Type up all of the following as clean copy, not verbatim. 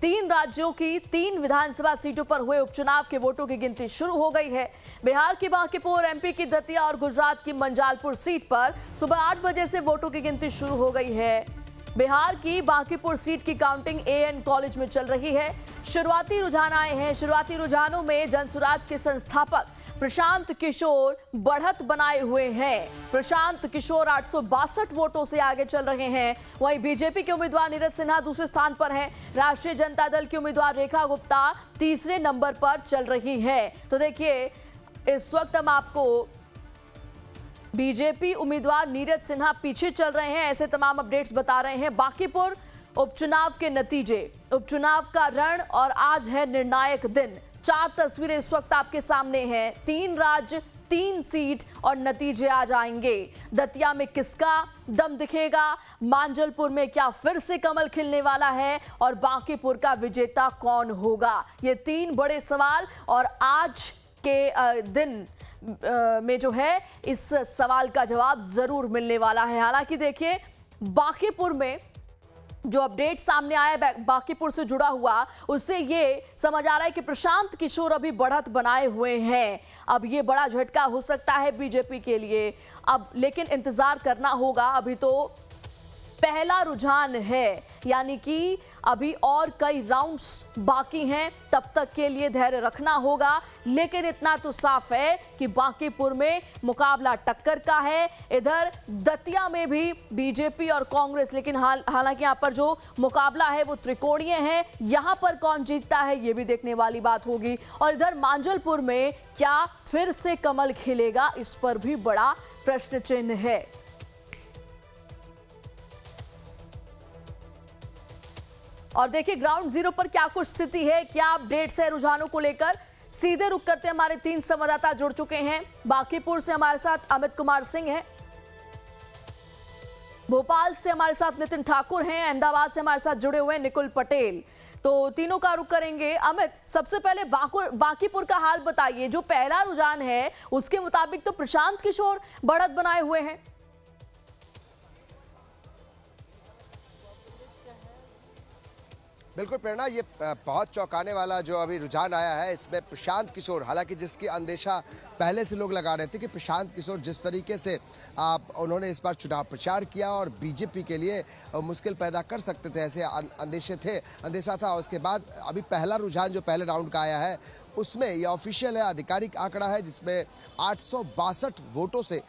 3 राज्यों की 3 विधानसभा सीटों पर हुए उपचुनाव के वोटों की गिनती शुरू हो गई है। बिहार की बांकीपुर, एमपी की दतिया और गुजरात की मंजालपुर सीट पर सुबह 8 बजे से वोटों की गिनती शुरू हो गई है। बिहार की बांकीपुर सीट की काउंटिंग एएन कॉलेज में चल रही है। शुरुआती रुझान आए हैं। शुरुआती रुझानों में जनसुराज के संस्थापक प्रशांत किशोर बढ़त बनाए हुए हैं। प्रशांत किशोर 862 वोटों से आगे चल रहे हैं। वहीं बीजेपी के उम्मीदवार नीरज सिन्हा दूसरे स्थान पर हैं। राष्ट्रीय जनता दल की उम्मीदवार रेखा गुप्ता तीसरे नंबर पर चल रही है। तो देखिए, इस वक्त हम आपको बीजेपी उम्मीदवार नीरज सिन्हा पीछे चल रहे हैं, ऐसे तमाम अपडेट्स बता रहे हैं। बांकीपुर उपचुनाव के नतीजे, उपचुनाव का रण और आज है निर्णायक दिन। 4 तस्वीरें इस वक्त आपके सामने हैं। 3 राज्य, 3 सीट और नतीजे आ जाएंगे। दतिया में किसका दम दिखेगा, मांजलपुर में क्या फिर से कमल खिलने वाला है और बांकीपुर का विजेता कौन होगा, ये 3 बड़े सवाल और आज के दिन में जो है इस सवाल का जवाब जरूर मिलने वाला है। हालांकि देखिए, बांकीपुर में जो अपडेट सामने आया बांकीपुर से जुड़ा हुआ, उससे ये समझ आ रहा है कि प्रशांत किशोर अभी बढ़त बनाए हुए हैं। अब ये बड़ा झटका हो सकता है बीजेपी के लिए। अब लेकिन इंतजार करना होगा, अभी तो पहला रुझान है, यानी कि अभी और कई राउंड्स बाकी हैं। तब तक के लिए धैर्य रखना होगा। लेकिन इतना तो साफ है कि बांकीपुर में मुकाबला टक्कर का है। इधर दतिया में भी बीजेपी और कांग्रेस, लेकिन हालांकि यहाँ पर जो मुकाबला है वो त्रिकोणीय है। यहाँ पर कौन जीतता है ये भी देखने वाली बात होगी। और इधर मांजलपुर में क्या फिर से कमल खिलेगा, इस पर भी बड़ा प्रश्न चिन्ह है। और देखिए, ग्राउंड जीरो पर क्या कुछ स्थिति है, क्या अपडेट्स है रुझानों को लेकर। सीधे रुक करते हमारे 3 संवाददाता जुड़ चुके हैं। बांकीपुर से हमारे साथ अमित कुमार सिंह हैं, भोपाल से हमारे साथ नितिन ठाकुर हैं, अहमदाबाद से हमारे साथ जुड़े हुए निकुल पटेल। तो तीनों का रुख करेंगे। अमित, सबसे पहले बांकीपुर का हाल बताइए। जो पहला रुझान है उसके मुताबिक तो प्रशांत किशोर बढ़त बनाए हुए हैं। बिल्कुल प्रेरणा, ये बहुत चौंकाने वाला जो अभी रुझान आया है, इसमें प्रशांत किशोर, हालांकि जिसकी अंदेशा पहले से लोग लगा रहे थे कि प्रशांत किशोर जिस तरीके से उन्होंने इस बार चुनाव प्रचार किया और बीजेपी के लिए मुश्किल पैदा कर सकते थे, ऐसे अंदेशा था। उसके बाद अभी पहला रुझान जो पहले राउंड का आया है उसमें यह ऑफिशियल है, आधिकारिक आंकड़ा है, जिसमें 862 वोटों से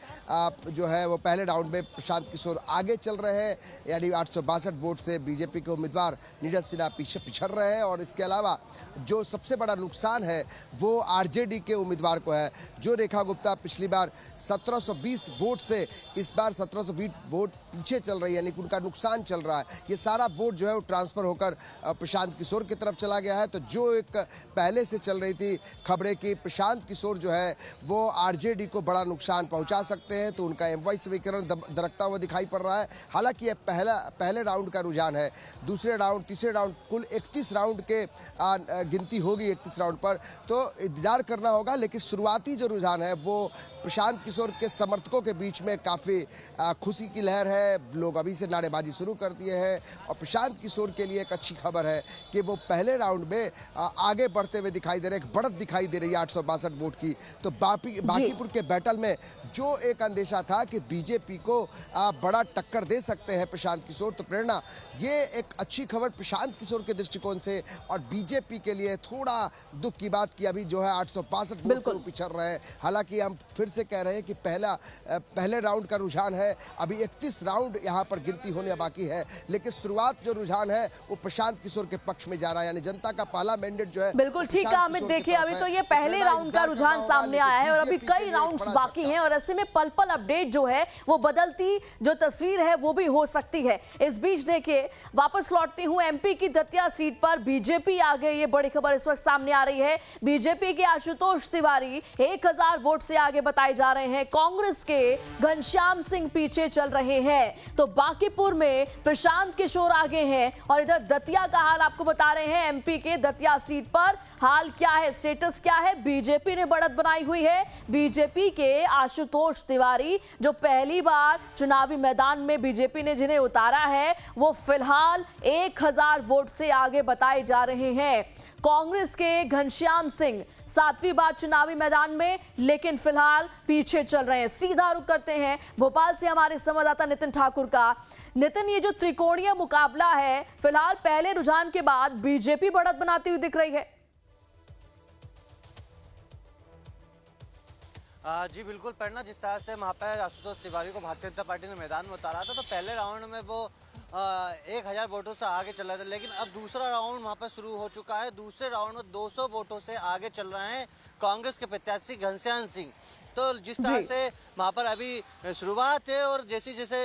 जो है वो पहले राउंड में प्रशांत किशोर आगे चल रहे हैं। यानी 862 वोट से बीजेपी के उम्मीदवार नीरज सिन्हा पीछे पिछड़ रहे हैं। और इसके अलावा जो सबसे बड़ा नुकसान है वो आरजेडी के उम्मीदवार को है। जो रेखा गुप्ता पिछली बार 1720 वोट से इस बार 1720 वोट पीछे चल रही है, यानी उनका नुकसान चल रहा है। ये सारा वोट जो है वो ट्रांसफर होकर प्रशांत किशोर की तरफ चला गया है। तो जो एक पहले से चल रही थी खबरें कि प्रशांत किशोर जो है वो आरजेडी को बड़ा नुकसान पहुंचा सकते हैं, तो उनका एमवाई समीकरण दरकता हुआ दिखाई पड़ रहा है। हालांकि यह पहले राउंड का रुझान है। दूसरे राउंड, तीसरे राउंड, कुल 31 राउंड के गिनती होगी 31 राउंड पर, तो इंतजार करना होगा। लेकिन शुरुआती जो रुझान है वो प्रशांत किशोर के समर्थकों के बीच में काफ़ी खुशी की लहर है। लोग अभी से नारेबाजी शुरू कर दिए हैं। और प्रशांत किशोर के लिए एक अच्छी खबर है कि वो पहले राउंड में आगे बढ़ते हुए दिखाई दे रहे हैं। एक बढ़त दिखाई दे रही है 862 वोट की। तो बांकीपुर के बैटल में जो एक अंदेशा था कि बीजेपी को बड़ा टक्कर दे सकते हैं प्रशांत किशोर, तो प्रेरणा, ये एक अच्छी खबर प्रशांत किशोर के दृष्टिकोण से और बीजेपी के लिए थोड़ा दुख की बात की अभी जो है 862 वोट से पिछड़ रहे हैं। हालांकि हम फिर से कह रहे हैं कि पहले राउंड का रुझान है, अभी 31 राउंड यहां पर गिनती होने बाकी है। लेकिन शुरुआत जो रुझान है वो प्रशांत किशोर के पक्ष में जा रहा है, यानी जनता का पहला मैंडेट जो है। बिल्कुल ठीक है अमित, देखिए अभी तो ये पहले राउंड का रुझान सामने आया है और अभी कई राउंड्स बाकी हैं और ऐसे में पल पल अपडेट जो है वो बदलती जो तस्वीर है वो भी हो सकती है। इस बीच देखिए, वापस लौटती हूं एमपी की दतिया सीट पर बीजेपी आ गई। ये बड़ी खबर इस वक्त सामने आ रही है। बीजेपी के आशुतोष तिवारी 1000 वोट से आगे बताए जा रहे हैं। कांग्रेस के घनश्याम सिंह पीछे चल रहे हैं। तो बांकीपुर में प्रशांत किशोर आगे हैं और इधर दतिया का हाल आपको बता रहे हैं। एमपी के दतिया सीट पर हाल क्या है, स्टेटस क्या है? बीजेपी ने बढ़त बनाई हुई है। बीजेपी के आशुतोष तिवारी जो पहली बार चुनावी मैदान में बीजेपी ने जिन्हें उतारा है, वो फिलहाल 1000 वोट से आगे बताए जा रहे हैं। कांग्रेस के घनश्याम सिंह 7वीं बार चुनावी मैदान में, लेकिन फिलहाल पीछे चल रहे हैं। सीधा रुख करते हैं भोपाल से हमारे संवाददाता नितिन ठाकुर का। नितिन, ये जो त्रिकोणीय मुकाबला है, फिलहाल पहले रुझान के बाद बीजेपी बढ़त बनाती हुई दिख रही है। जी बिल्कुल प्रेरणा, जिस तरह से वहाँ पर आशुतोष तिवारी को भारतीय जनता पार्टी ने मैदान में उतारा था, तो पहले राउंड में वो 1000 वोटों से आगे चल रहे थे, लेकिन अब दूसरा राउंड वहाँ पर शुरू हो चुका है। दूसरे राउंड में 200 वोटों से आगे चल रहे हैं कांग्रेस के प्रत्याशी घनश्याम सिंह। तो जिस तरह से वहाँ पर अभी शुरुआत है और जैसे जैसे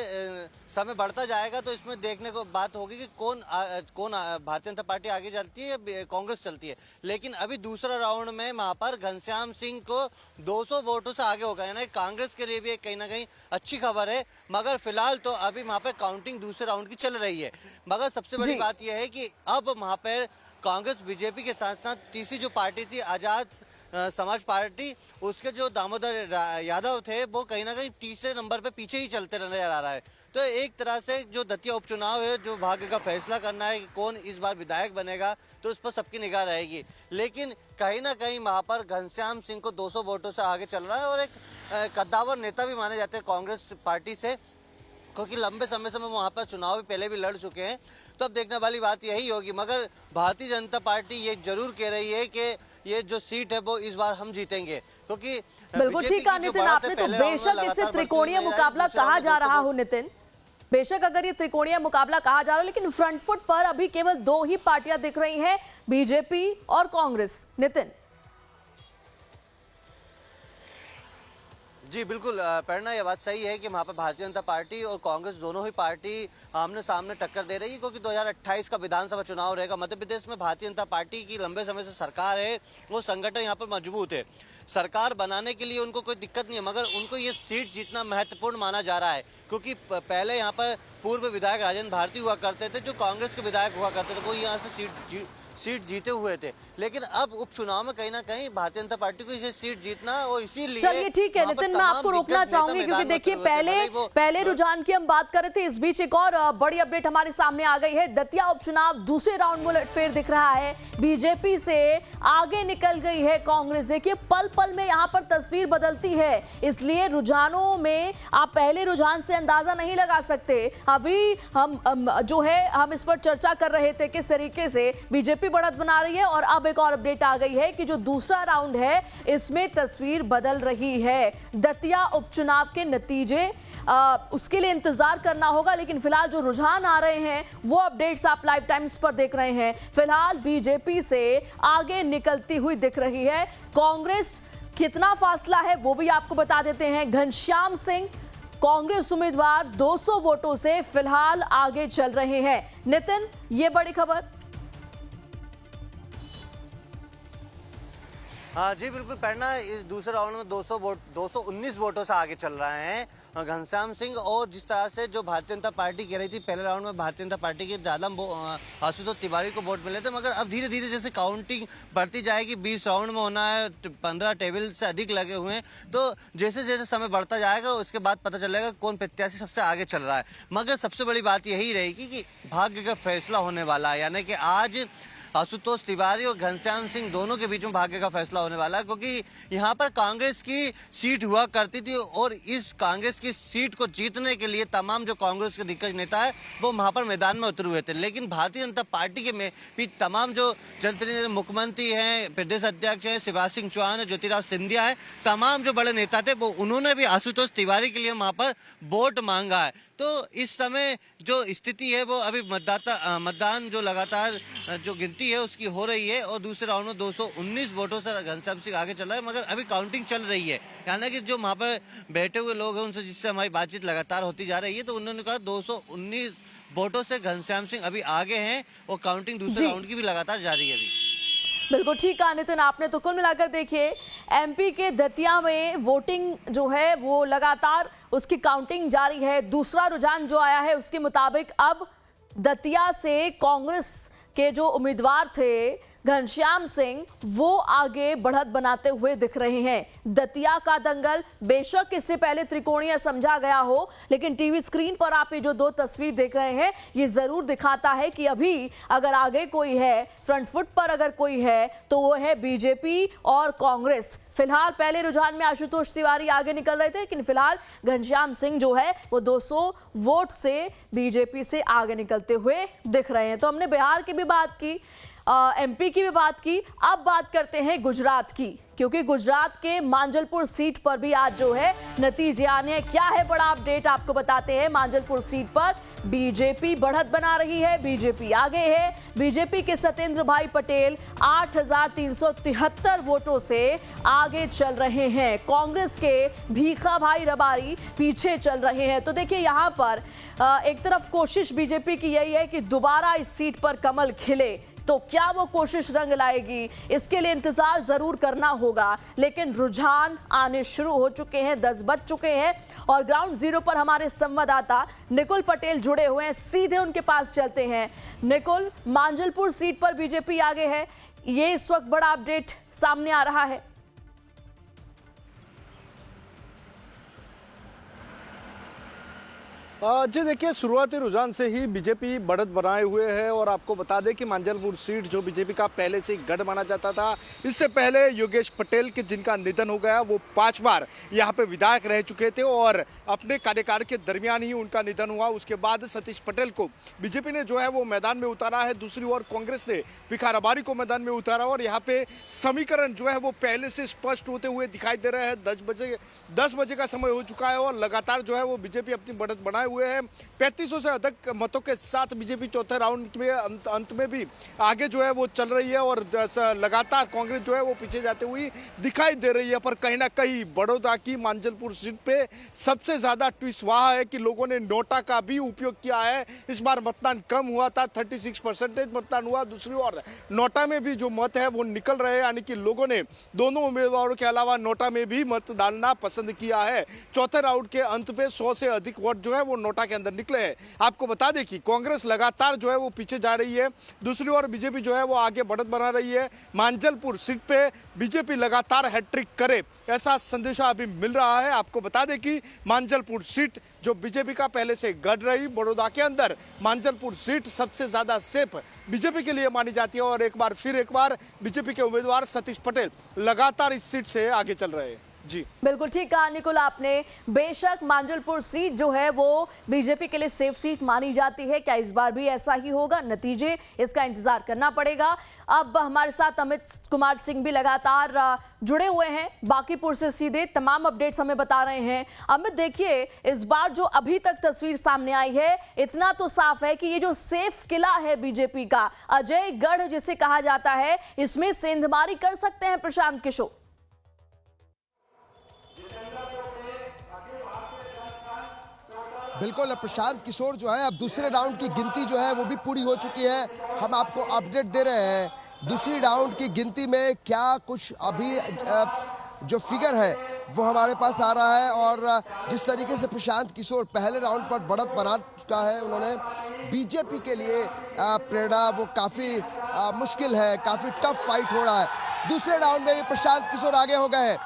समय बढ़ता जाएगा तो इसमें देखने को बात होगी कि कौन भारतीय जनता पार्टी आगे चलती है, कांग्रेस चलती है। लेकिन अभी दूसरा राउंड में वहाँ पर घनश्याम सिंह को 200 वोटों से आगे होगा, यानी कांग्रेस के लिए भी कहीं ना कहीं अच्छी खबर है। मगर फिलहाल तो अभी वहाँ पर काउंटिंग दूसरे राउंड की चल रही है। मगर सबसे बड़ी बात यह है कि अब वहाँ पर कांग्रेस बीजेपी के साथ साथ तीसरी जो पार्टी थी आजाद समाज पार्टी, उसके जो दामोदर यादव थे वो कहीं ना कहीं तीसरे नंबर पे पीछे ही चलते नजर आ रहा है। तो एक तरह से जो दतिया उपचुनाव है, जो भाग्य का फैसला करना है कि कौन इस बार विधायक बनेगा, तो उस पर सबकी निगाह रहेगी। लेकिन कहीं ना कहीं वहाँ पर घनश्याम सिंह को 200 वोटों से आगे चल रहा है और एक कद्दावर नेता भी माने जाते हैं कांग्रेस पार्टी से, क्योंकि लंबे समय से वहाँ पर चुनाव भी पहले भी लड़ चुके हैं। तो अब देखने वाली बात यही होगी। मगर भारतीय जनता पार्टी ये जरूर कह रही है कि ये जो सीट है वो इस बार हम जीतेंगे, क्योंकि बिल्कुल ठीक है नितिन, आपने तो बेशक इसे त्रिकोणीय मुकाबला कहा जा रहा हो नितिन, बेशक अगर ये त्रिकोणीय मुकाबला कहा जा रहा हो, लेकिन फ्रंट फुट पर अभी केवल 2 ही पार्टियां दिख रही हैं, बीजेपी और कांग्रेस। नितिन जी बिल्कुल प्रेरणा, ये बात सही है कि वहाँ पर भारतीय जनता पार्टी और कांग्रेस दोनों ही पार्टी आमने सामने टक्कर दे रही है, क्योंकि 2028 का विधानसभा चुनाव रहेगा। मध्य प्रदेश में भारतीय जनता पार्टी की लंबे समय से सरकार है, वो संगठन यहाँ पर मजबूत है। सरकार बनाने के लिए उनको कोई दिक्कत नहीं है, मगर उनको ये सीट जीतना महत्वपूर्ण माना जा रहा है, क्योंकि पहले यहाँ पर पूर्व विधायक राजेंद्र भारती हुआ करते थे, जो कांग्रेस के विधायक हुआ करते थे, वो यहाँ से सीट जीते हुए थे। लेकिन अब उपचुनाव में कहीं ना कहीं भारतीय जनता पार्टी को इसे सीट जीतना, और इसीलिए चलिए ठीक है नितिन, मैं आपको रोकना चाहूंगी क्योंकि देखिए पहले रुझान की हम बात कर रहे थे। इस बीच एक और बड़ी अपडेट हमारे सामने आ गई है। दतिया उपचुनाव दूसरे राउंड में उलटफेर दिख रहा है, बीजेपी से आगे निकल गई है कांग्रेस। देखिए पल पल में यहाँ पर तस्वीर बदलती है, इसलिए रुझानों में आप पहले रुझान से अंदाजा नहीं लगा सकते। अभी हम जो है हम इस पर चर्चा कर रहे थे किस तरीके से बीजेपी बढ़त बना रही है, और अब एक और अपडेट आ गई है कि जो दूसरा राउंड है इसमें तस्वीर बदल रही है। दतिया उपचुनाव के नतीजे उसके लिए इंतजार करना होगा, लेकिन फिलहाल जो रुझान आ रहे हैं वो अपडेट्स आप लाइव टाइम्स पर देख रहे हैं। फिलहाल बीजेपी से आगे निकलती हुई दिख रही है कांग्रेस। कितना फासला है वो भी आपको बता देते हैं। घनश्याम सिंह कांग्रेस उम्मीदवार 200 वोटों से फिलहाल आगे चल रहे हैं। नितिन, ये बड़ी खबर। हाँ जी बिल्कुल प्रेरणा, इस दूसरे राउंड में 219 वोटों से आगे चल रहे हैं घनश्याम सिंह। और जिस तरह से जो भारतीय जनता पार्टी कह रही थी, पहले राउंड में भारतीय जनता पार्टी के ज़्यादा आशुतोष तिवारी को वोट मिले थे, मगर अब धीरे धीरे जैसे काउंटिंग बढ़ती जाएगी, 20 राउंड में होना है, 15 टेबल से अधिक लगे हुए हैं, तो जैसे जैसे समय बढ़ता जाएगा उसके बाद पता चलेगा कौन प्रत्याशी सबसे आगे चल रहा है। मगर सबसे बड़ी बात यही रहेगी कि भाग्य का फैसला होने वाला है, यानी कि आज आशुतोष तिवारी और घनश्याम सिंह दोनों के बीच में भाग्य का फैसला होने वाला है, क्योंकि यहाँ पर कांग्रेस की सीट हुआ करती थी और इस कांग्रेस की सीट को जीतने के लिए तमाम जो कांग्रेस के दिग्गज नेता है वो वहाँ पर मैदान में उतरे हुए थे। लेकिन भारतीय जनता पार्टी के में भी तमाम जो जनप्रतिनिधि, मुख्यमंत्री हैं, प्रदेश अध्यक्ष हैं, शिवराज सिंह चौहान है, ज्योतिराव सिंधिया है, तमाम जो बड़े नेता थे वो उन्होंने भी आशुतोष तिवारी के लिए वहाँ पर वोट मांगा है। तो इस समय जो स्थिति है वो अभी मतदान जो लगातार जो गिनती है उसकी हो रही है, और दूसरे राउंड में 219 वोटों से घनश्याम सिंह आगे चल रहा है, मगर अभी काउंटिंग चल रही है। यानी कि जो वहाँ पर बैठे हुए लोग हैं उनसे जिससे हमारी बातचीत लगातार होती जा रही है, तो उन्होंने कहा 219 वोटों से घनश्याम सिंह अभी आगे हैं, और काउंटिंग दूसरे राउंड की भी लगातार जारी है अभी। बिल्कुल ठीक है नितिन, आपने तो कुल मिलाकर देखिए एमपी के दतिया में वोटिंग जो है वो लगातार उसकी काउंटिंग जारी है। दूसरा रुझान जो आया है उसके मुताबिक अब दतिया से कांग्रेस के जो उम्मीदवार थे घनश्याम सिंह वो आगे बढ़त बनाते हुए दिख रहे हैं। दतिया का दंगल बेशक इससे पहले त्रिकोणीय समझा गया हो, लेकिन टीवी स्क्रीन पर आप ये जो दो तस्वीर देख रहे हैं ये जरूर दिखाता है कि अभी अगर आगे कोई है, फ्रंट फुट पर अगर कोई है तो वो है बीजेपी और कांग्रेस। फिलहाल पहले रुझान में आशुतोष तिवारी आगे निकल रहे थे, लेकिन फिलहाल घनश्याम सिंह जो है वो 200 वोट से बीजेपी से आगे निकलते हुए दिख रहे हैं। तो हमने बिहार की भी बात की, एमपी की भी बात की, अब बात करते हैं गुजरात की, क्योंकि गुजरात के मांजलपुर सीट पर भी आज जो है नतीजे आने हैं। क्या है बड़ा अपडेट आपको बताते हैं। मांजलपुर सीट पर बीजेपी बढ़त बना रही है, बीजेपी आगे है। बीजेपी के सत्येंद्र भाई पटेल 8,373 वोटों से आगे चल रहे हैं। कांग्रेस के भीखा भाई रबारी पीछे चल रहे हैं। तो देखिए यहां पर एक तरफ कोशिश बीजेपी की यही है कि दोबारा इस सीट पर कमल खिले, तो क्या वो कोशिश रंग लाएगी, इसके लिए इंतजार जरूर करना होगा। लेकिन रुझान आने शुरू हो चुके हैं, 10 बज चुके हैं और ग्राउंड जीरो पर हमारे संवाददाता निकुल पटेल जुड़े हुए हैं, सीधे उनके पास चलते हैं। निकुल, मांजलपुर सीट पर बीजेपी आगे है, ये इस वक्त बड़ा अपडेट सामने आ रहा है। जी देखिए, शुरुआती रुझान से ही बीजेपी बढ़त बनाए हुए है और आपको बता दें कि मांजलपुर सीट जो बीजेपी का पहले से गढ़ माना जाता था, इससे पहले योगेश पटेल के जिनका निधन हो गया, वो 5 बार यहाँ पे विधायक रह चुके थे और अपने कार्यकाल के दरमियान ही उनका निधन हुआ। उसके बाद सतीश पटेल को बीजेपी ने जो है वो मैदान में उतारा है। दूसरी ओर कांग्रेस ने भीखा रबारी को मैदान में उतारा और यहाँ पे समीकरण जो है वो पहले से स्पष्ट होते हुए दिखाई दे रहे हैं। 10 बजे का समय हो चुका है और लगातार जो है वो बीजेपी अपनी बढ़त बनाए हुए हैं। 3500 से अधिक मतों के साथ बीजेपी चौथे राउंड में अंत में भी आगे जो है वो चल रही है और लगातार कांग्रेस जो है वो पीछे जाते हुए दिखाई दे रही है। पर कहीं ना कहीं बड़ौदा की मांजलपुर सीट पे सबसे ज्यादा ट्विस्ट वहां है कि लोगों ने नोटा का भी उपयोग किया है। इस बार मतदान कम हुआ था, 36% मतदान हुआ। दूसरी ओर नोटा में भी जो मत है वो निकल रहे हैं, यानी कि लोगों ने दोनों उम्मीदवारों के अलावा नोटा में भी मत डालना पसंद किया है। चौथे राउंड के अंत पे 100 से अधिक वोट जो है वो नोटा के अंदर निकले हैं। आपको बता दें कि कांग्रेस लगातार जो है वो पीछे जा रही है, दूसरी ओर बीजेपी जो है वो आगे बढ़त बना रही है। मांजलपुर सीट पे बीजेपी लगातार हैट्रिक करे ऐसा संदेशा अभी मिल रहा है। आपको बता दें कि मांजलपुर सीट जो बीजेपी का पहले से गढ़ रही, बड़ौदा के अंदर मांजलपुर सीट सबसे ज्यादा सेफ बीजेपी के लिए मानी जाती है और एक बार बीजेपी के उम्मीदवार सतीश पटेल लगातार इस सीट से आगे चल रहे हैं। जी बिल्कुल ठीक कहा निकुल आपने। बेशक मांजलपुर सीट जो है वो बीजेपी के लिए सेफ सीट मानी जाती है। क्या इस बार भी ऐसा ही होगा? नतीजे इसका इंतजार करना पड़ेगा। अब हमारे साथ अमित कुमार सिंह भी लगातार जुड़े हुए हैं, बांकीपुर से सीधे तमाम अपडेट्स हमें बता रहे हैं। अमित देखिए, इस बार जो अभी तक तस्वीर सामने आई है, इतना तो साफ है कि ये जो सेफ किला है बीजेपी का, अजय गढ़ जिसे कहा जाता है, इसमें सेंधमारी कर सकते हैं प्रशांत किशोर। बिल्कुल, प्रशांत किशोर जो है अब दूसरे राउंड की गिनती जो है वो भी पूरी हो चुकी है। हम आपको अपडेट दे रहे हैं दूसरी राउंड की गिनती में क्या कुछ अभी जो फिगर है वो हमारे पास आ रहा है और जिस तरीके से प्रशांत किशोर पहले राउंड पर बढ़त बना चुका है, उन्होंने बीजेपी के लिए प्रेरणा वो काफ़ी मुश्किल है, काफ़ी टफ फाइट हो रहा है। दूसरे राउंड में भी प्रशांत किशोर आगे हो गए हैं।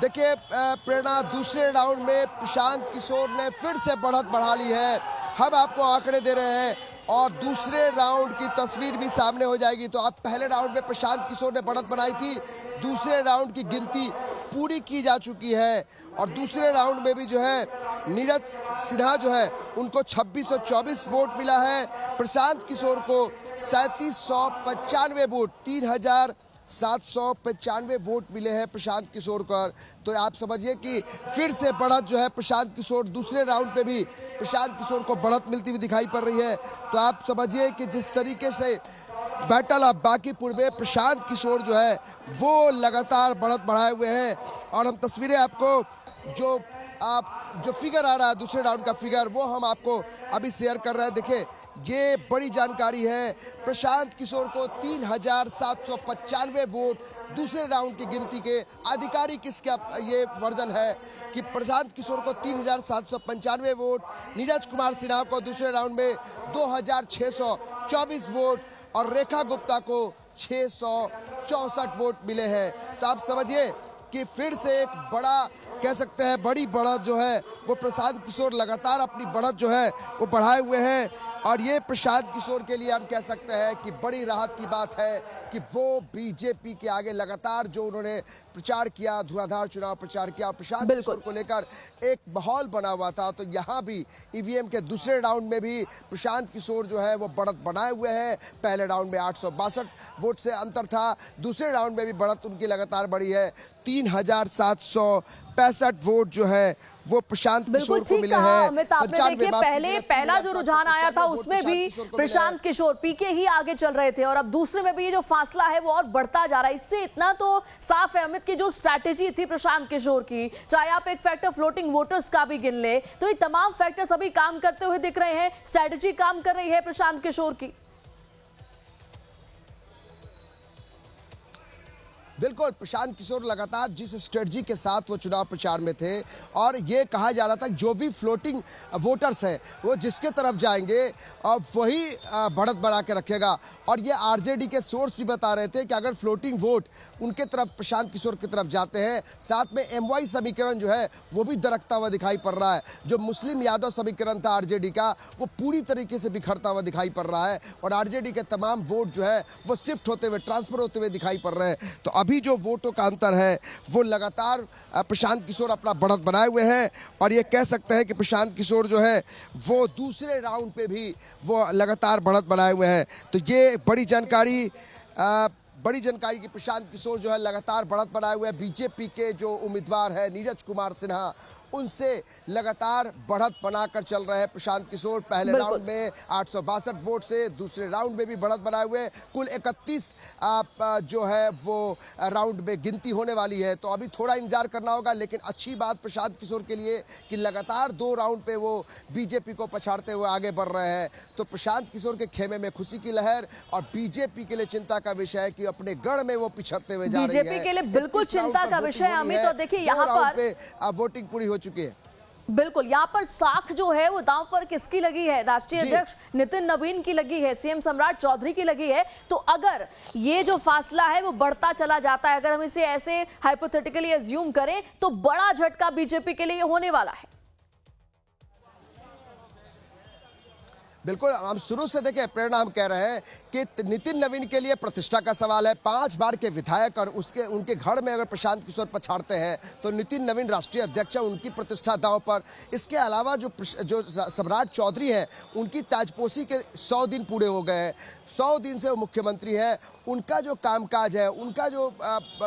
देखिए प्रेरणा, दूसरे राउंड में प्रशांत किशोर ने फिर से बढ़त बढ़ा ली है। हम आपको आंकड़े दे रहे हैं और दूसरे राउंड की तस्वीर भी सामने हो जाएगी। तो अब पहले राउंड में प्रशांत किशोर ने बढ़त बनाई थी, दूसरे राउंड की गिनती पूरी की जा चुकी है और दूसरे राउंड में भी जो है नीरज सिन्हा जो है उनको 2624 वोट मिला है। प्रशांत किशोर को 3795 वोट, 3795 वोट मिले हैं प्रशांत किशोर को। तो आप समझिए कि फिर से बढ़त जो है प्रशांत किशोर, दूसरे राउंड पे भी प्रशांत किशोर को बढ़त मिलती हुई दिखाई पड़ रही है। तो आप समझिए कि जिस तरीके से बैटल ऑफ बांकीपुर में प्रशांत किशोर जो है वो लगातार बढ़त बढ़ाए हुए हैं। और हम तस्वीरें आपको जो जो फिगर आ रहा है दूसरे राउंड का फिगर वो हम आपको अभी शेयर कर रहे हैं। देखिए ये बड़ी जानकारी है, प्रशांत किशोर को 3795 वोट दूसरे राउंड की गिनती के आधिकारिक इसका ये वर्जन है कि प्रशांत किशोर को 3795 वोट, नीरज कुमार सिन्हा को दूसरे राउंड में 2624 वोट और रेखा गुप्ता को 664 वोट मिले हैं। तो आप समझिए कि फिर से एक बड़ा कह सकते हैं बड़ी बढ़त जो है वो प्रशांत किशोर लगातार अपनी बढ़त जो है वो बढ़ाए हुए हैं और ये प्रशांत किशोर के लिए हम कह सकते हैं कि बड़ी राहत की बात है कि वो बीजेपी के आगे लगातार जो उन्होंने प्रचार किया, धुआंधार चुनाव प्रचार किया, प्रशांत किशोर को लेकर एक माहौल बना हुआ था। तो यहाँ भी ईवीएम के दूसरे राउंड में भी प्रशांत किशोर जो है वो बढ़त बनाए हुए हैं। पहले राउंड में 862 वोट से अंतर था, दूसरे राउंड में भी बढ़त उनकी लगातार बढ़ी है। 3765 वोट जो है वो प्रशांत किशोर को मिले हैं। अमित, आपने देखिए पहला जो रुझान आया था उसमें भी प्रशांत किशोर पीके ही आगे चल रहे थे और अब दूसरे में भी ये जो फासला है वो और बढ़ता जा रहा है। इससे इतना तो साफ है अमित की जो स्ट्रैटेजी थी प्रशांत किशोर की, चाहे आप एक फैक्टर फ्लोटिंग वोटर्स का भी गिन ले, तो ये तमाम फैक्टर्स अभी काम करते हुए दिख रहे हैं। स्ट्रैटेजी काम कर रही है प्रशांत किशोर की। बिल्कुल, प्रशांत किशोर लगातार जिस स्ट्रेटजी के साथ वो चुनाव प्रचार में थे और ये कहा जा रहा था जो भी फ्लोटिंग वोटर्स हैं वो जिसके तरफ जाएंगे वही बढ़त बढ़ा के रखेगा। और ये आरजेडी के सोर्स भी बता रहे थे कि अगर फ्लोटिंग वोट उनके तरफ प्रशांत किशोर की तरफ जाते हैं, साथ में एमवाई समीकरण जो है वो भी दरकता हुआ दिखाई पड़ रहा है। जो मुस्लिम यादव समीकरण था आरजेडी का वो पूरी तरीके से बिखरता हुआ दिखाई पड़ रहा है और आरजेडी के तमाम वोट जो है वो शिफ्ट होते हुए, ट्रांसफर होते हुए दिखाई पड़ रहे हैं। तो अभी जो वोटों का अंतर है वो लगातार प्रशांत किशोर अपना बढ़त बनाए हुए हैं और ये कह सकते हैं कि प्रशांत किशोर जो है वो दूसरे राउंड पे भी वो लगातार बढ़त बनाए हुए हैं। तो ये बड़ी जानकारी की प्रशांत किशोर जो है लगातार बढ़त बनाए हुए हैं। बीजेपी के जो उम्मीदवार है नीरज कुमार सिन्हा उनसे लगातार बढ़त बनाकर चल रहे हैं प्रशांत किशोर। पहले राउंड में 862 वोट से दूसरे राउंड में भी बढ़त बनाए हुए, कुल 31 जो है वो राउंड में गिनती होने वाली है। तो अभी थोड़ा इंतजार करना होगा, लेकिन अच्छी बात प्रशांत किशोर के लिए कि लगातार 2 राउंड पे वो बीजेपी को पछाड़ते हुए आगे बढ़ रहे हैं। तो प्रशांत किशोर के खेमे में खुशी की लहर और बीजेपी के लिए चिंता का विषय है कि अपने गढ़ में वो पिछड़ते हुए जा रही है। बीजेपी के लिए बिल्कुल चिंता का विषय अमित। और देखिए यहाँ पर वोटिंग पूरी हो चुकी है। बिल्कुल, यहाँ पर साख जो है वो दांव पर किसकी लगी है? राष्ट्रीय अध्यक्ष नितिन नवीन की लगी है, सीएम सम्राट चौधरी की लगी है। तो अगर ये जो फासला है वो बढ़ता चला जाता है, अगर हम इसे ऐसे हाइपोथेटिकली एज्यूम करें, तो बड़ा झटका बीजेपी के लिए होने वाला है। बिल्कुल, हम शुरू से देखें प्रेरणा, हम कह रहे हैं कि नितिन नवीन के लिए प्रतिष्ठा का सवाल है। 5 बार के विधायक और उनके घर में अगर प्रशांत किशोर पछाड़ते हैं तो नितिन नवीन राष्ट्रीय अध्यक्ष है, उनकी प्रतिष्ठा दांव पर। इसके अलावा जो सम्राट चौधरी है उनकी ताजपोशी के 100 दिन पूरे हो गए हैं। 100 दिन से वो मुख्यमंत्री है, उनका जो कामकाज है, उनका जो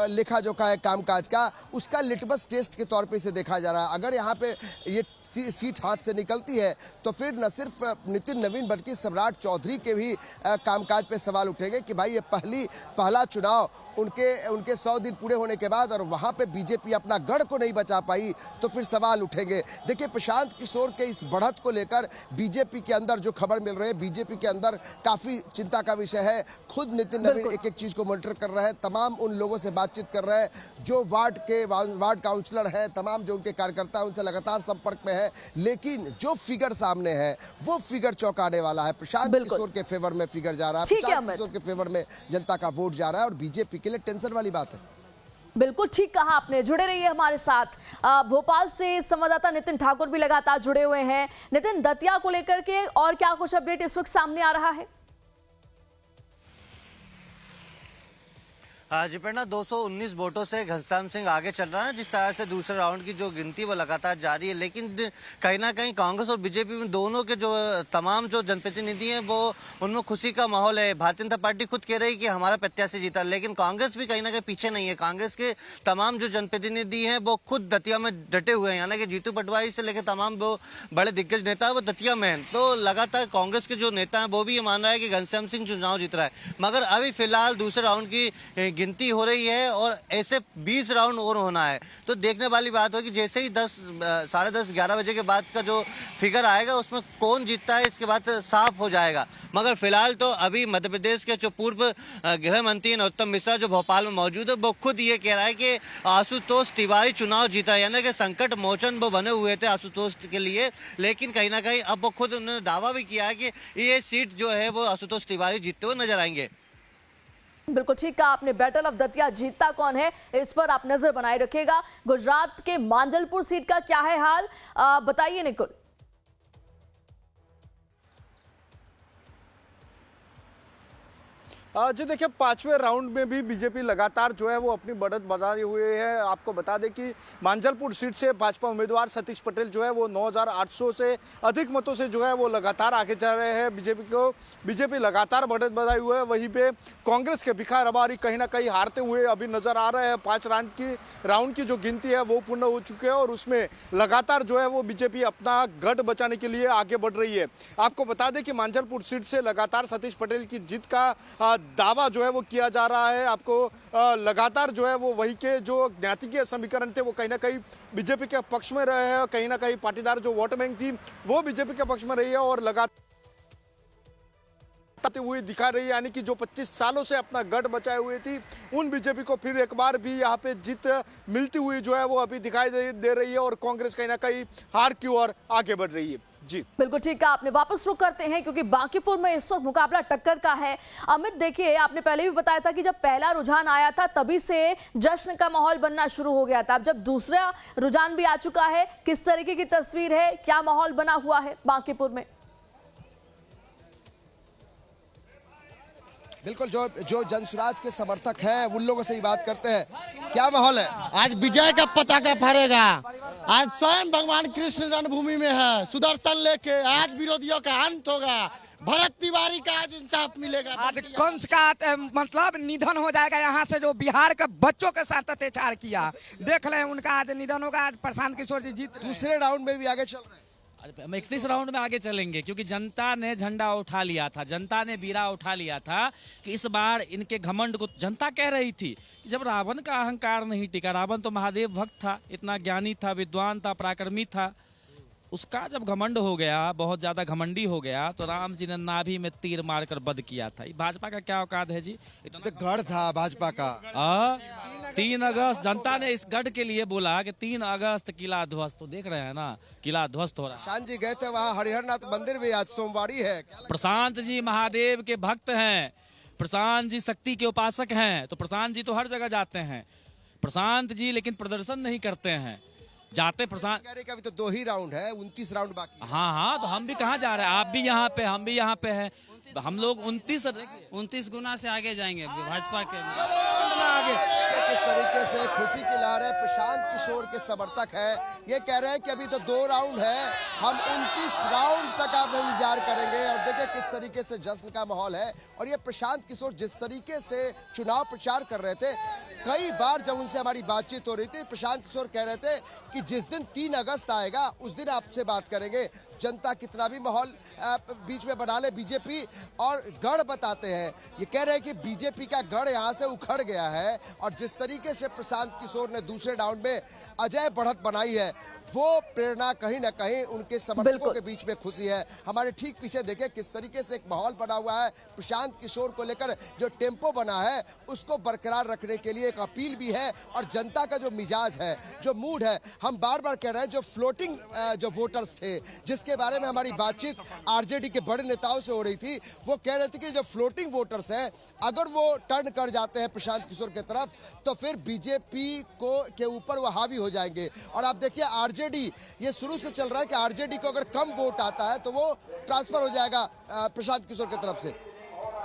लेखा जोखा है कामकाज का, उसका लिटमस टेस्ट के तौर पे इसे देखा जा रहा है। अगर यहाँ पे ये सीट हाथ से निकलती है तो फिर न सिर्फ नितिन नवीन बल्कि सम्राट चौधरी के भी कामकाज पे सवाल उठेंगे कि भाई ये पहला चुनाव उनके 100 दिन पूरे होने के बाद और वहाँ पे बीजेपी अपना गढ़ को नहीं बचा पाई तो फिर सवाल उठेंगे। देखिए, प्रशांत किशोर के इस बढ़त को लेकर बीजेपी के अंदर जो खबर मिल रही है, बीजेपी के अंदर काफ़ी चिंता का विषय है। खुद नितिन नवीन एक एक चीज़ को मॉनिटर कर रहे हैं, तमाम उन लोगों से बातचीत कर रहे हैं जो वार्ड काउंसलर हैं, तमाम जो उनके कार्यकर्ता हैं, उनसे लगातार संपर्क में है। लेकिन जो फिगर सामने है वो फिगर चौंकाने वाला है। प्रशांत किशोर के फेवर में फिगर जा रहा है, प्रशांत किशोर के फेवर में जनता का वोट जा रहा है और बीजेपी के लिए टेंशन वाली बात है। बिल्कुल ठीक कहा आपने। जुड़े रहिए हमारे साथ। भोपाल से संवाददाता नितिन ठाकुर भी लगातार जुड़े हुए हैं। नितिन, दतिया को लेकर के और क्या कुछ अपडेट इस वक्त सामने आ रहा है? जी प्रेरणा, 219 वोटों से घनश्याम सिंह आगे चल रहा है। जिस तरह से दूसरे राउंड की जो गिनती वो लगातार जारी है, लेकिन कहीं ना कहीं कांग्रेस और बीजेपी में दोनों के जो तमाम जो जनप्रतिनिधि हैं वो उनमें खुशी का माहौल है। भारतीय जनता पार्टी खुद कह रही है कि हमारा प्रत्याशी जीता, लेकिन कांग्रेस भी कहीं ना कहीं पीछे नहीं है। कांग्रेस के तमाम जो जनप्रतिनिधि हैं वो खुद दतिया में डटे हुए हैं, यानी कि जीतू पटवारी से लेकर तमाम जो बड़े दिग्गज नेता है वो दतिया में हैं। तो लगातार कांग्रेस के जो नेता हैं वो भी ये मान रहा है कि घनश्याम सिंह चुनाव जीत रहा है। मगर अभी फिलहाल दूसरे राउंड की गिनती हो रही है और ऐसे 20 राउंड और होना है। तो देखने वाली बात होगी, जैसे ही 10, 10:30, 11 बजे के बाद का जो फिगर आएगा उसमें कौन जीतता है इसके बाद साफ हो जाएगा। मगर फिलहाल तो अभी मध्य प्रदेश के जो पूर्व गृह मंत्री नरोत्तम मिश्रा जो भोपाल में मौजूद है, वो खुद ये कह रहा है कि आशुतोष तिवारी चुनाव जीता है, यानी कि संकट मोचन वो बने हुए थे आशुतोष के लिए। लेकिन कहीं ना कहीं अब वो खुद उन्होंने दावा भी किया है कि ये सीट जो है वो आशुतोष तिवारी जीतते हुए नजर आएंगे। बिल्कुल ठीक कहा आपने। बैटल ऑफ दतिया जीतता कौन है, इस पर आप नजर बनाए रखिएगा। गुजरात के मांजलपुर सीट का क्या है हाल, बताइए निकुल। जी देखिए, पांचवें राउंड में भी बीजेपी लगातार जो है वो अपनी बढ़त बनाए हुए है। आपको बता दें कि मांजलपुर सीट से भाजपा उम्मीदवार सतीश पटेल जो है वो 9,800 से अधिक मतों से जो है वो लगातार आगे जा रहे हैं। बीजेपी लगातार बढ़त बनाए हुए है। वहीं पे कांग्रेस के भिखार अबारी कहीं ना कहीं हारते हुए अभी नजर आ रहे हैं। 5 राउंड की जो गिनती है वो पूर्ण हो चुकी है और उसमें लगातार जो है वो बीजेपी अपना गढ़ बचाने के लिए आगे बढ़ रही है। आपको बता दें कि मांजलपुर सीट से लगातार सतीश पटेल की जीत का दावा जो है वो किया जा रहा है। आपको लगातार जो है वो वही के जो ज्ञातिकीय समीकरण थे वो कहीं ना कहीं बीजेपी के पक्ष में रहे हैं। कहीं ना कहीं पाटीदार जो वोट बैंक थी वो बीजेपी के पक्ष में रही है और लगातार हुई दिखा रही है, यानी कि जो 25 सालों से अपना गढ़ बचाए हुए थी उन बीजेपी को फिर एक बार भी यहाँ पे जीत मिलती हुई जो है वो अभी दिखाई दे रही है और कांग्रेस कहीं ना कहीं हार की ओर आगे बढ़ रही है। जी बिल्कुल ठीक है आपने। वापस रुक करते हैं क्योंकि बांकीपुर में इस वक्त मुकाबला टक्कर का है। अमित देखिए, आपने पहले भी बताया था कि जब पहला रुझान आया था तभी से जश्न का माहौल बनना शुरू हो गया था। अब जब दूसरा रुझान भी आ चुका है, किस तरीके की तस्वीर है, क्या माहौल बना हुआ है बांकीपुर में? बिल्कुल, जो जनसुराज के समर्थक हैं उन लोगों से ही बात करते हैं। क्या माहौल है? आज विजय का पताका फहरेगा। आज स्वयं भगवान कृष्ण रणभूमि में है, सुदर्शन लेके। आज विरोधियों का अंत होगा। भरत तिवारी का आज इंसाफ मिलेगा। आज कंस का मतलब निधन हो जाएगा। यहाँ से जो बिहार के बच्चों के साथ अत्याचार किया, देख लें, उनका आज निधन होगा। आज प्रशांत किशोर जी जीत दूसरे राउंड में भी आगे चल रहे हैं। हम 31 राउंड में आगे चलेंगे क्योंकि जनता ने झंडा उठा लिया था, जनता ने बीरा उठा लिया था कि इस बार इनके घमंड को जनता कह रही थी। जब रावण का अहंकार नहीं टिका, रावण तो महादेव भक्त था, इतना ज्ञानी था, विद्वान था, पराक्रमी था, उसका जब घमंड हो गया, बहुत ज्यादा घमंडी हो गया, तो राम जी ने नाभि में तीर मारकर वध किया था। भाजपा का क्या औकात है जी? तो गढ़ था भाजपा का। 3 अगस्त जनता ने इस गढ़ के लिए बोला कि 3 अगस्त किला ध्वस्त। तो देख रहे हैं ना, किला ध्वस्त हो रहा है। प्रशांत जी गए थे वहाँ, हरिहरनाथ मंदिर भी आज सोमवारी है। प्रशांत जी महादेव के भक्त हैं, प्रशांत जी शक्ति के उपासक हैं, तो प्रशांत जी तो हर जगह जाते हैं। प्रशांत जी लेकिन प्रदर्शन नहीं करते हैं, जाते प्रशांत। कह रहे कि अभी तो 2 ही राउंड है, 29 राउंड बाकी। हाँ, तो हम भी कहाँ जा रहे हैं? आप भी यहाँ पे, हम भी यहाँ पे हैं। तो हम लोग 29 गुना से आगे जाएंगे भाजपा के। किस तरीके से खुशी की लहर है। प्रशांत किशोर के समर्थक है, ये कह रहे हैं कि अभी तो 2 राउंड है, हम 29 राउंड तक आप इंतजार करेंगे। और देखिए किस तरीके से जश्न का माहौल है। और ये प्रशांत किशोर जिस तरीके से चुनाव प्रचार कर रहे थे, कई बार जब उनसे हमारी बातचीत हो रही थी, प्रशांत किशोर कह रहे थे कि जिस दिन 3 अगस्त आएगा उस दिन आपसे बात करेंगे। जनता कितना भी माहौल बीच में बना ले, बीजेपी और गढ़ बताते हैं। ये कह रहे हैं कि बीजेपी का गढ़ यहाँ से उखड़ गया है और जिस तरीके से प्रशांत किशोर ने दूसरे राउंड में अजय बढ़त बनाई है, वो प्रेरणा कहीं ना कहीं उनके समर्थकों के बीच में खुशी है। हमारे ठीक पीछे देखें किस तरीके से एक माहौल बना हुआ है। प्रशांत किशोर को लेकर जो टेम्पो बना है उसको बरकरार रखने के लिए एक अपील भी है और जनता का जो मिजाज है, जो मूड है, हम बार बार कह रहे हैं, जो फ्लोटिंग जो वोटर्स थे जिसके बारे में हमारी बातचीत आरजेडी के बड़े नेताओं से हो रही थी, वो कह रहे थे कि जो फ्लोटिंग वोटर्स हैं अगर वो टर्न कर जाते हैं प्रशांत किशोर की तरफ तो फिर बीजेपी को के ऊपर वो हावी हो जाएंगे। और आप देखिए आरजेडी, ये शुरू से चल रहा है कि आरजेडी को अगर कम वोट आता है तो वो ट्रांसफर हो जाएगा प्रशांत किशोर की तरफ से।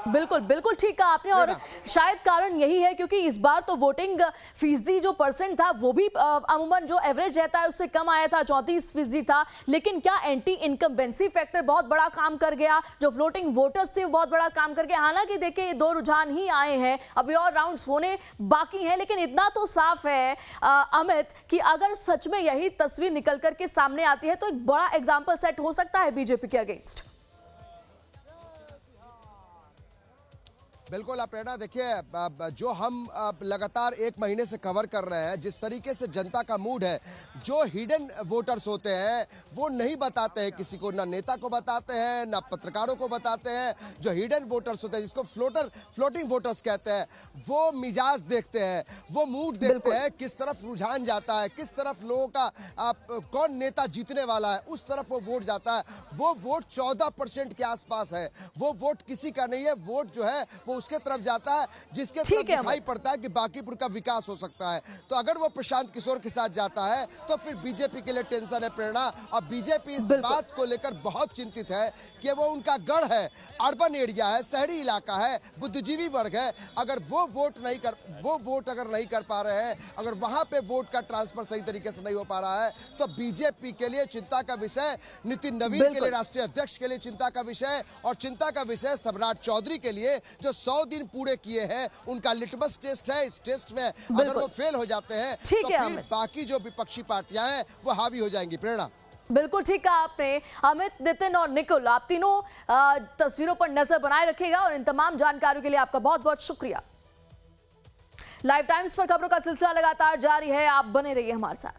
बिल्कुल बिल्कुल ठीक कहा आपने। और शायद कारण यही है क्योंकि इस बार तो वोटिंग फीसदी जो परसेंट था वो भी अमूमन जो एवरेज रहता है उससे कम आया था, 34% था। लेकिन क्या एंटी इनकम्बेंसी फैक्टर बहुत बड़ा काम कर गया, जो फ्लोटिंग वोटर्स थे बहुत बड़ा काम कर गया। हालांकि देखिए ये 2 रुझान ही आए हैं, अभी और राउंड्स होने बाकी हैं, लेकिन इतना तो साफ है अमित कि अगर सच में यही तस्वीर निकल करके सामने आती है तो एक बड़ा एग्जाम्पल सेट हो सकता है बीजेपी के अगेंस्ट। बिल्कुल आप प्रेरणा देखिए, जो हम लगातार 1 महीने से कवर कर रहे हैं, जिस तरीके से जनता का मूड है, जो हिडन वोटर्स होते हैं वो नहीं बताते हैं किसी को, ना नेता को बताते हैं ना पत्रकारों को बताते हैं। जो हिडन वोटर्स होते हैं, जिसको फ्लोटिंग वोटर्स कहते हैं, वो मिजाज देखते हैं, वो मूड देखते हैं, किस तरफ रुझान जाता है, किस तरफ लोगों का कौन नेता जीतने वाला है, उस तरफ वो वोट जाता है। वो वोट 14% के आसपास है। वो वोट किसी का नहीं है, वोट जो है वो उसके तरफ जाता है जिसके तरफ दिखाई पड़ता है कि बांकीपुर का विकास हो सकता है। तो अगर वो प्रशांत किशोर के साथ जाता है तो फिर बीजेपी के लिए टेंशन है प्रेरणा, और बीजेपी इस बात को लेकर बहुत चिंतित है कि वो उनका गढ़ है, अर्बन एरिया है, शहरी इलाका है, बुद्धिजीवी वर्ग है। अगर वो वोट अगर नहीं कर पा रहे हैं, अगर वहां पे वोट का ट्रांसफर सही तरीके से नहीं हो पा रहा है, तो बीजेपी के लिए चिंता का विषय, नितिन नवीन के लिए, राष्ट्रीय अध्यक्ष के लिए चिंता का विषय, और चिंता का विषय सम्राट चौधरी के लिए जो 100 दिन पूरे किए हैं, उनका लिटमस टेस्ट है। इस टेस्ट में अगर वो फेल हो जाते हैं तो फिर बाकी जो विपक्षी पार्टियां हैं वो हावी हो जाएंगी। प्रेरणा बिल्कुल ठीक कहा आपने। अमित, नितिन और निकुल, आप तीनों तस्वीरों पर नजर बनाए रखेगा और इन तमाम जानकारियों के लिए आपका बहुत बहुत शुक्रिया। लाइव टाइम्स पर खबरों का सिलसिला लगातार जारी है, आप बने रहिए हमारे साथ।